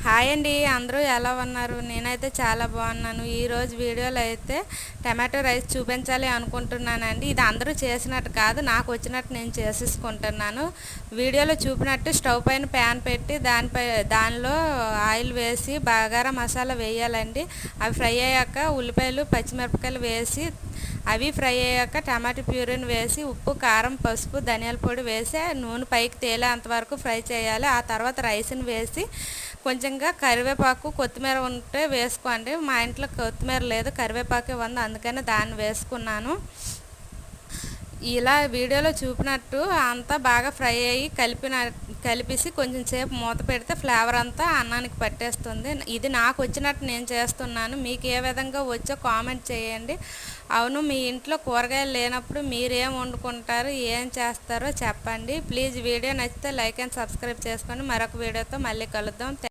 Hi అండి, అందరూ ఎలా ఉన్నారు? నేనైతే చాలా బాగున్నాను. ఈరోజు వీడియోలో అయితే టమాటో రైస్ చూపించాలి అనుకుంటున్నానండి. ఇది అందరూ చేసినట్టు కాదు, నాకు వచ్చినట్టు నేను చేసేసుకుంటున్నాను. వీడియోలో చూపినట్టు స్టవ్ పైన ప్యాన్ పెట్టి దానిలో ఆయిల్ వేసి బగారా మసాలా వేయాలండి. అవి ఫ్రై అయ్యాక ఉల్లిపాయలు పచ్చిమిరపకాయలు వేసి అవి ఫ్రై అయ్యాక టమాటో ప్యూరీని వేసి ఉప్పు కారం పసుపు ధనియాల పొడి వేసి నూనె పైకి తేలేంత వరకు ఫ్రై చేయాలి. ఆ తర్వాత రైస్ని వేసి కొంచెంగా కరివేపాకు కొత్తిమీర ఉంటే వేసుకోండి. మా ఇంట్లో కొత్తిమీర లేదు, కరివేపాకే ఉంది, అందుకని దాన్ని వేసుకున్నాను. ఇలా వీడియోలో చూపినట్టు అంతా బాగా ఫ్రై అయ్యి కలిపేసి కొంచెం సేపు మూత పెడితే ఫ్లేవర్ అంతా అన్నానికి పట్టేస్తుంది. ఇది నాకు వచ్చినట్టు నేను చేస్తున్నాను. మీకు ఏ విధంగా వచ్చో కామెంట్ చేయండి. అవును, మీ ఇంట్లో కూరగాయలు లేనప్పుడు మీరేం వండుకుంటారు, ఏం చేస్తారో చెప్పండి. ప్లీజ్ వీడియో నచ్చితే లైక్ అండ్ సబ్స్క్రైబ్ చేసుకోండి. మరొక వీడియోతో మళ్ళీ కలుద్దాం.